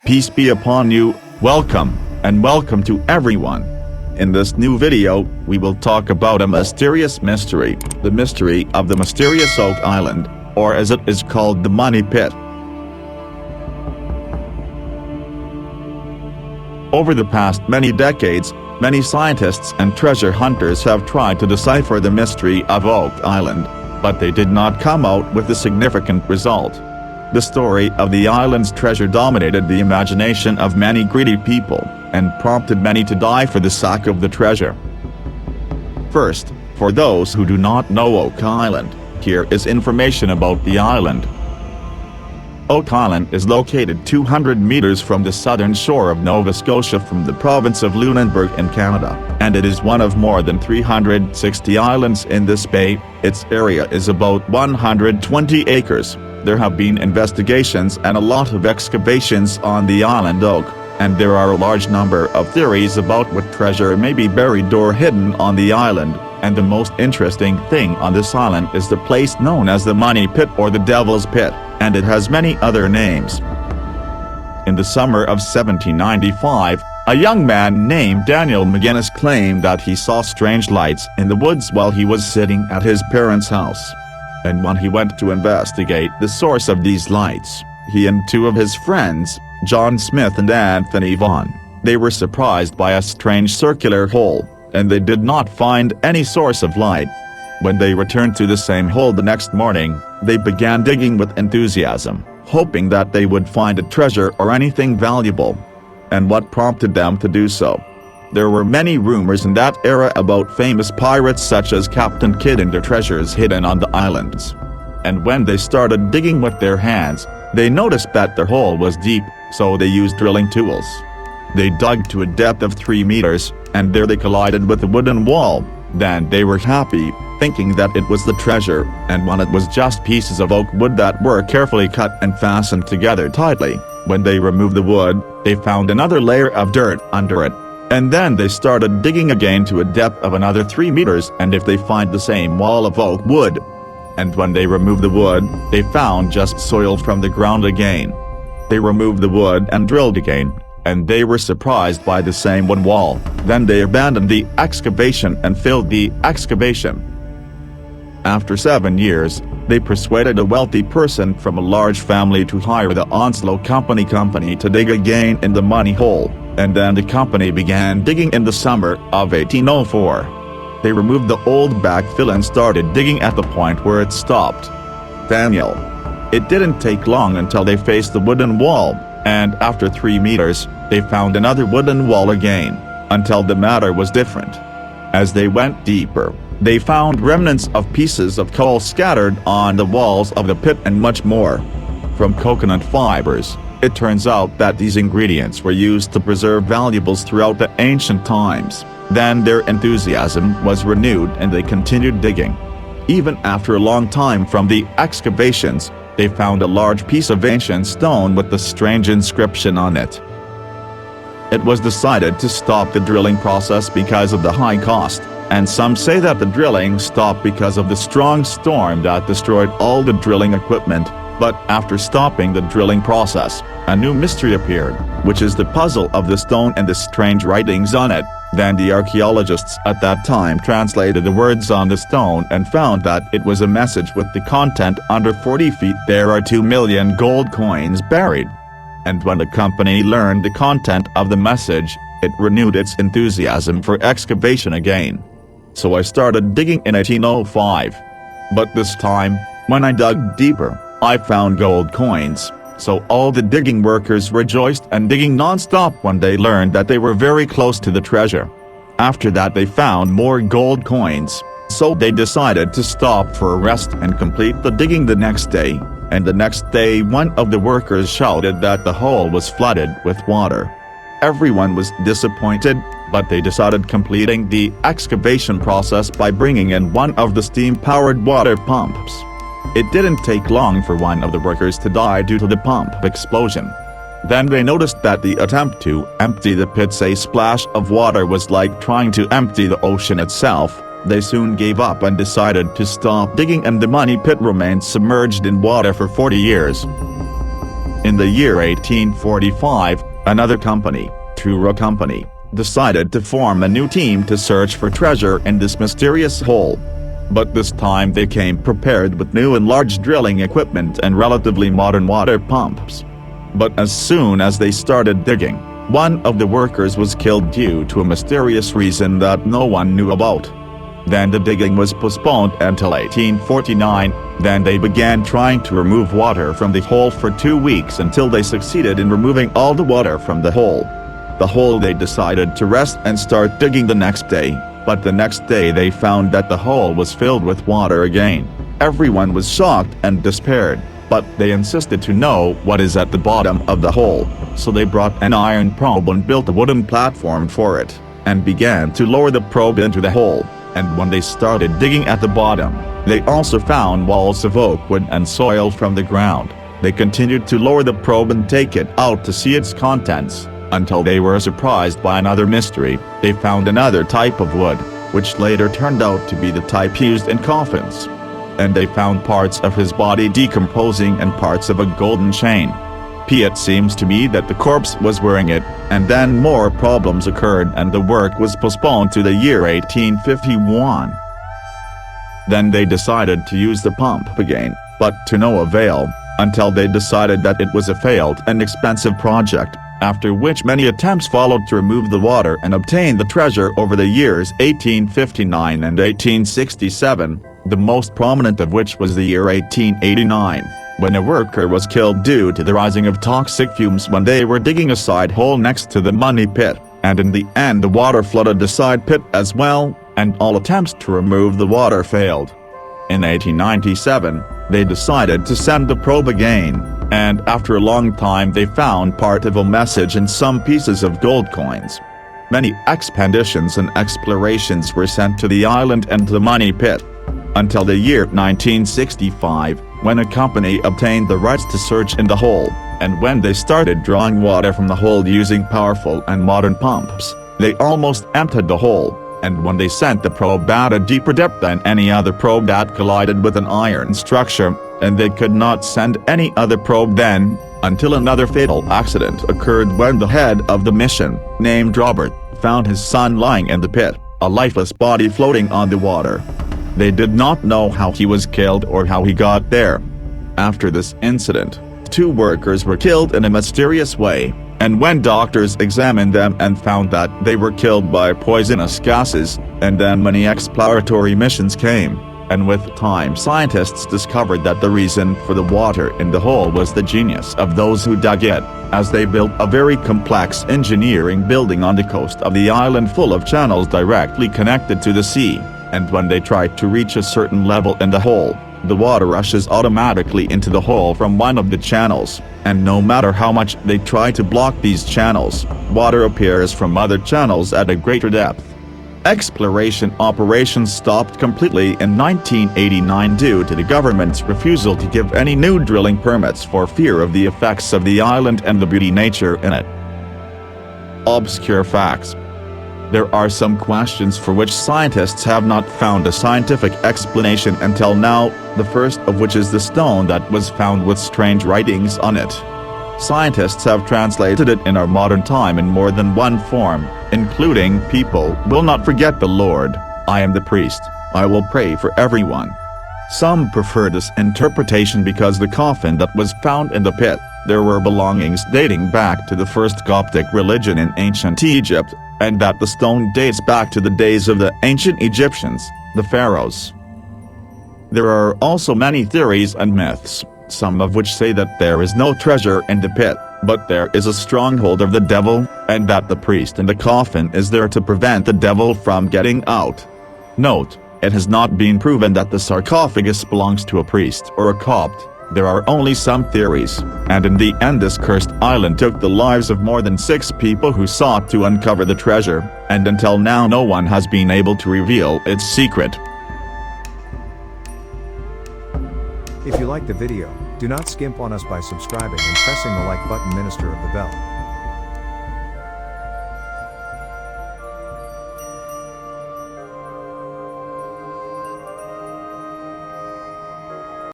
Peace be upon you, welcome, and welcome to everyone. In this new video, we will talk about a mysterious mystery, the mystery of the mysterious Oak Island, or as it is called, the Money Pit. Over the past many decades, many scientists and treasure hunters have tried to decipher the mystery of Oak Island, but they did not come out with a significant result. The story of the island's treasure dominated the imagination of many greedy people, and prompted many to die for the sack of the treasure. First, for those who do not know Oak Island, here is information about the island. Oak Island is located 200 meters from the southern shore of Nova Scotia from the province of Lunenburg in Canada, and it is one of more than 360 islands in this bay. Its area is about 120 acres. There have been investigations and a lot of excavations on the island Oak, and there are a large number of theories about what treasure may be buried or hidden on the island, and the most interesting thing on this island is the place known as the Money Pit or the Devil's Pit, and it has many other names. In the summer of 1795, a young man named Daniel McGinnis claimed that he saw strange lights in the woods while he was sitting at his parents' house. And when he went to investigate the source of these lights, he and two of his friends, John Smith and Anthony Vaughan, they were surprised by a strange circular hole, and they did not find any source of light. When they returned to the same hole the next morning, they began digging with enthusiasm, hoping that they would find a treasure or anything valuable. And what prompted them to do so? There were many rumors in that era about famous pirates such as Captain Kidd and their treasures hidden on the islands. And when they started digging with their hands, they noticed that the hole was deep, so they used drilling tools. They dug to a depth of 3 meters, and there they collided with a wooden wall. Then they were happy, thinking that it was the treasure, and when it was just pieces of oak wood that were carefully cut and fastened together tightly. When they removed the wood, they found another layer of dirt under it. And then they started digging again to a depth of another 3 meters, and if they find the same wall of oak wood. And when they removed the wood, they found just soil from the ground again. They removed the wood and drilled again, and they were surprised by the same one wall. Then they abandoned the excavation and filled the excavation. After 7 years, they persuaded a wealthy person from a large family to hire the Onslow Company to dig again in the money hole, and then the company began digging in the summer of 1804. They removed the old backfill and started digging at the point where it stopped. Daniel. It didn't take long until they faced the wooden wall, and after 3 meters, they found another wooden wall again, until the matter was different. As they went deeper, they found remnants of pieces of coal scattered on the walls of the pit and much more. From coconut fibers, it turns out that these ingredients were used to preserve valuables throughout the ancient times. Then their enthusiasm was renewed and they continued digging. Even after a long time from the excavations, they found a large piece of ancient stone with a strange inscription on it. It was decided to stop the drilling process because of the high cost, and some say that the drilling stopped because of the strong storm that destroyed all the drilling equipment. But after stopping the drilling process, a new mystery appeared, which is the puzzle of the stone and the strange writings on it. Then the archaeologists at that time translated the words on the stone and found that it was a message with the content under 40 feet. There are 2 million gold coins buried. And when the company learned the content of the message, it renewed its enthusiasm for excavation again. So I started digging in 1805. But this time, when I dug deeper, I found gold coins, so all the digging workers rejoiced and digging non-stop when they learned that they were very close to the treasure. After that they found more gold coins, so they decided to stop for a rest and complete the digging the next day. And the next day one of the workers shouted that the hole was flooded with water. Everyone was disappointed, but they decided completing the excavation process by bringing in one of the steam-powered water pumps. It didn't take long for one of the workers to die due to the pump explosion. Then they noticed that the attempt to empty the pit's a splash of water was like trying to empty the ocean itself. They soon gave up and decided to stop digging, and the Money Pit remained submerged in water for 40 years. In the year 1845, another company, Truro Company, decided to form a new team to search for treasure in this mysterious hole. But this time they came prepared with new and large drilling equipment and relatively modern water pumps. But as soon as they started digging, one of the workers was killed due to a mysterious reason that no one knew about. Then the digging was postponed until 1849, then they began trying to remove water from the hole for 2 weeks until they succeeded in removing all the water from the hole. The hole they decided to rest and start digging the next day, but the next day they found that the hole was filled with water again. Everyone was shocked and despaired, but they insisted to know what is at the bottom of the hole, so they brought an iron probe and built a wooden platform for it, and began to lower the probe into the hole. And when they started digging at the bottom, they also found walls of oak wood and soil from the ground. They continued to lower the probe and take it out to see its contents, until they were surprised by another mystery. They found another type of wood, which later turned out to be the type used in coffins. And they found parts of his body decomposing and parts of a golden chain. It seems to me that the corpse was wearing it, and then more problems occurred and the work was postponed to the year 1851. Then they decided to use the pump again, but to no avail, until they decided that it was a failed and expensive project, after which many attempts followed to remove the water and obtain the treasure over the years 1859 and 1867, the most prominent of which was the year 1889. When a worker was killed due to the rising of toxic fumes when they were digging a side hole next to the money pit, and in the end the water flooded the side pit as well, and all attempts to remove the water failed. In 1897, they decided to send the probe again, and after a long time they found part of a message and some pieces of gold coins. Many expeditions and explorations were sent to the island and the money pit, until the year 1965, when a company obtained the rights to search in the hole, and when they started drawing water from the hole using powerful and modern pumps, they almost emptied the hole, and when they sent the probe at a deeper depth than any other probe that collided with an iron structure, and they could not send any other probe then, until another fatal accident occurred when the head of the mission, named Robert, found his son lying in the pit, a lifeless body floating on the water. They did not know how he was killed or how he got there. After this incident, 2 workers were killed in a mysterious way, and when doctors examined them and found that they were killed by poisonous gases, and then many exploratory missions came, and with time scientists discovered that the reason for the water in the hole was the genius of those who dug it, as they built a very complex engineering building on the coast of the island full of channels directly connected to the sea. And when they try to reach a certain level in the hole, the water rushes automatically into the hole from one of the channels, and no matter how much they try to block these channels, water appears from other channels at a greater depth. Exploration operations stopped completely in 1989 due to the government's refusal to give any new drilling permits for fear of the effects of the island and the beauty nature in it. Obscure facts. There are some questions for which scientists have not found a scientific explanation until now, the first of which is the stone that was found with strange writings on it. Scientists have translated it in our modern time in more than one form, including "People will not forget the Lord, I am the priest, I will pray for everyone." Some prefer this interpretation because the coffin that was found in the pit, there were belongings dating back to the first Coptic religion in ancient Egypt, and that the stone dates back to the days of the ancient Egyptians, the pharaohs. There are also many theories and myths, some of which say that there is no treasure in the pit, but there is a stronghold of the devil, and that the priest in the coffin is there to prevent the devil from getting out. Note, it has not been proven that the sarcophagus belongs to a priest or a Copt. There are only some theories, and in the end this cursed island took the lives of more than 6 people who sought to uncover the treasure, and until now no one has been able to reveal its secret. If you liked the video, do not skimp on us by subscribing and pressing the like button, Minister of the Bell.